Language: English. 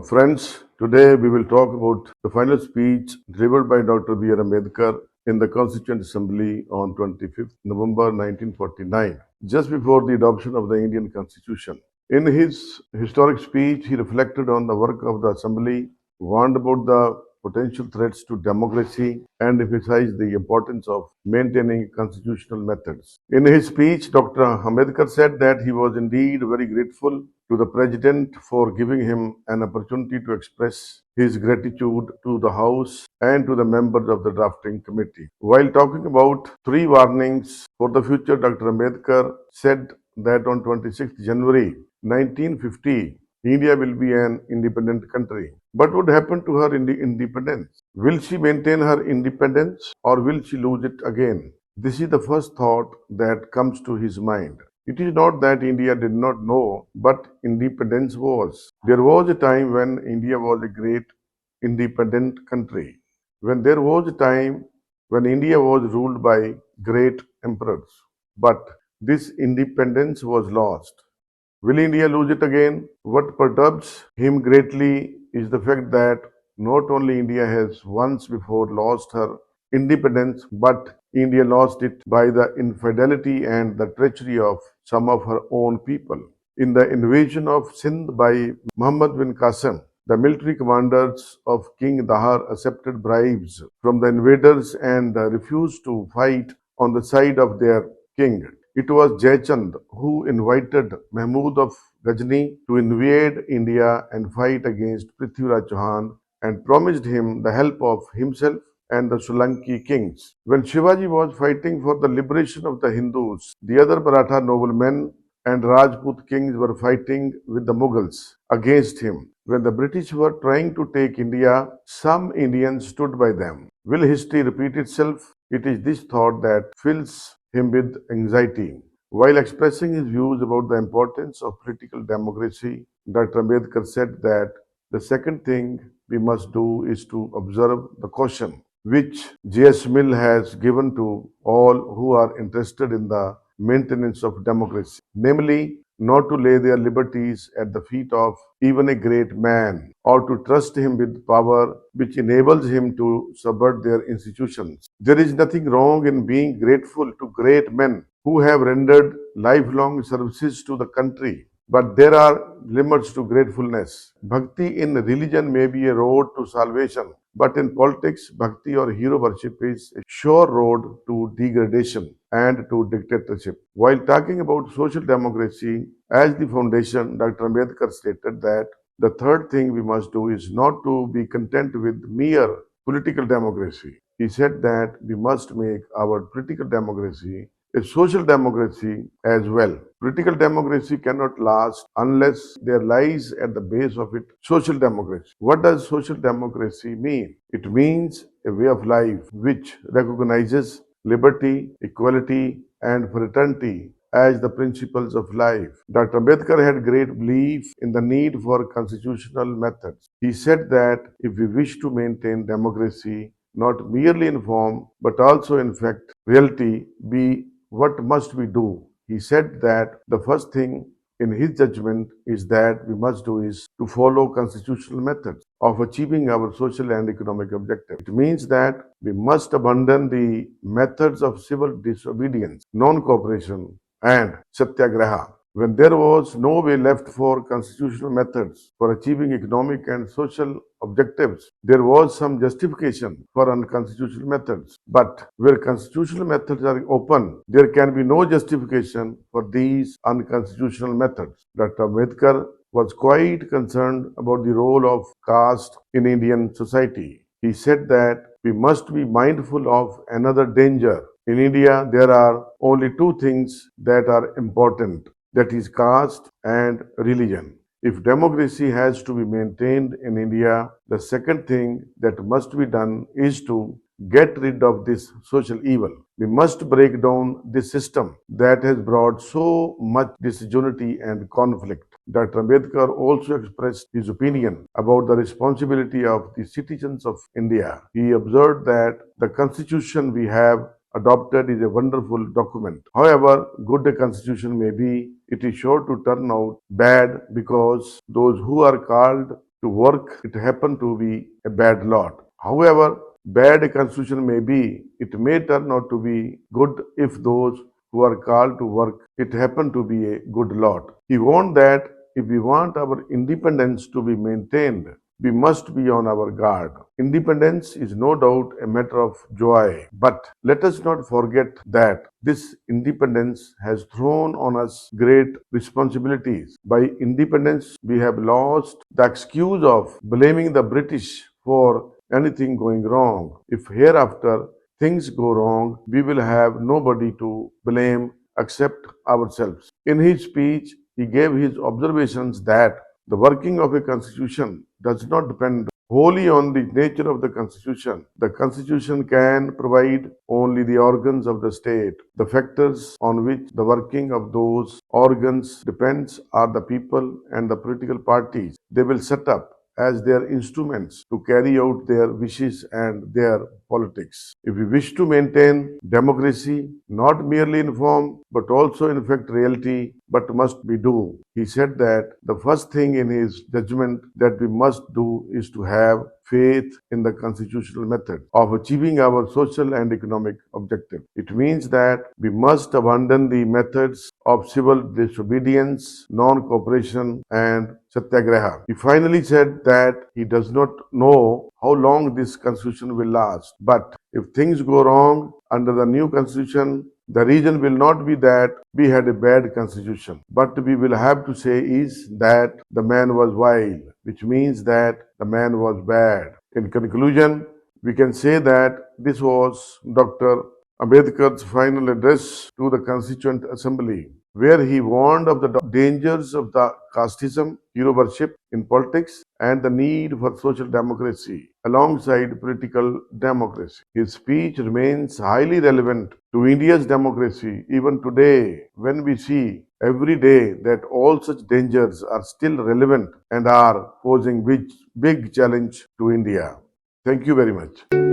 Friends, today we will talk about the final speech delivered by Dr. B.R. Ambedkar in the Constituent Assembly on 25th November 1949, just before the adoption of the Indian Constitution. In his historic speech, he reflected on the work of the Assembly, warned about the potential threats to democracy, and emphasized the importance of maintaining constitutional methods. In his speech, Dr. Ambedkar said that he was indeed very grateful to the President for giving him an opportunity to express his gratitude to the House and to the members of the drafting committee. While talking about three warnings for the future, Dr. Ambedkar said that on 26th January 1950, India will be an independent country. What would happen to her independence? Will she maintain her independence or will she lose it again? This is the first thought that comes to his mind. It is not that India did not know, but independence was. There was a time when India was a great independent country. When there was a time when India was ruled by great emperors. But this independence was lost. Will India lose it again? What perturbs him greatly is the fact that not only India has once before lost her independence, but India lost it by the infidelity and the treachery of some of her own people. In the invasion of Sindh by Muhammad bin Qasim, the military commanders of King Dahar accepted bribes from the invaders and refused to fight on the side of their king. It was Jaichand who invited Mahmud of Ghazni to invade India and fight against Prithviraj Chauhan and promised him the help of himself and the Solanki kings. When Shivaji was fighting for the liberation of the Hindus, the other Maratha noblemen and Rajput kings were fighting with the Mughals against him. When the British were trying to take India, some Indians stood by them. Will history repeat itself? It is this thought that fills him with anxiety. While expressing his views about the importance of political democracy, Dr. Ambedkar said that the second thing we must do is to observe the caution which J.S. Mill has given to all who are interested in the maintenance of democracy, namely, not to lay their liberties at the feet of even a great man, or to trust him with power which enables him to subvert their institutions. There is nothing wrong in being grateful to great men who have rendered lifelong services to the country. But there are limits to gratefulness. Bhakti in religion may be a road to salvation, but in politics, bhakti or hero worship is a sure road to degradation and to dictatorship. While talking about social democracy as the foundation, Dr. Ambedkar stated that the third thing we must do is not to be content with mere political democracy. He said that we must make our political democracy a social democracy as well. Political democracy cannot last unless there lies at the base of it social democracy. What does social democracy mean? It means a way of life which recognizes liberty, equality, and fraternity as the principles of life. Dr. Ambedkar had great belief in the need for constitutional methods. He said that if we wish to maintain democracy, not merely in form, but also in fact, reality, what must we do? He said that the first thing in his judgment is that we must do is to follow constitutional methods of achieving our social and economic objectives. It means that we must abandon the methods of civil disobedience, non-cooperation, and satyagraha. When there was no way left for constitutional methods for achieving economic and social objectives, there was some justification for unconstitutional methods. But where constitutional methods are open, there can be no justification for these unconstitutional methods. Dr. Ambedkar was quite concerned about the role of caste in Indian society. He said that we must be mindful of another danger. In India, there are only two things that are important, that is caste and religion. If democracy has to be maintained in India, the second thing that must be done is to get rid of this social evil. We must break down this system that has brought so much disunity and conflict. Dr. Ambedkar also expressed his opinion about the responsibility of the citizens of India. He observed that the constitution we have adopted is a wonderful document. However, good a constitution may be, it is sure to turn out bad because those who are called to work, it happened to be a bad lot. However, bad constitution may be, it may turn out to be good if those who are called to work, it happened to be a good lot. He warned that if we want our independence to be maintained, we must be on our guard. Independence is no doubt a matter of joy, but let us not forget that this independence has thrown on us great responsibilities. By independence, we have lost the excuse of blaming the British for anything going wrong. If hereafter things go wrong, we will have nobody to blame except ourselves. In his speech, he gave his observations that the working of a constitution does not depend wholly on the nature of the constitution. The constitution can provide only the organs of the state. The factors on which the working of those organs depends are the people and the political parties they will set up as their instruments to carry out their wishes and their politics. If we wish to maintain democracy, not merely in form, but also in fact reality, but must we do. He said that the first thing in his judgment that we must do is to have faith in the constitutional method of achieving our social and economic objective. It means that we must abandon the methods of civil disobedience, non-cooperation, and satyagraha. He finally said that he does not know how long this constitution will last, but if things go wrong under the new constitution, the reason will not be that we had a bad constitution, but we will have to say is that the man was wild, which means that the man was bad. In conclusion, we can say that this was Dr. Ambedkar's final address to the Constituent Assembly, where he warned of the dangers of the casteism, hero worship in politics, and the need for social democracy alongside political democracy. His speech remains highly relevant to India's democracy even today, when we see every day that all such dangers are still relevant and are posing big challenge to India. Thank you very much.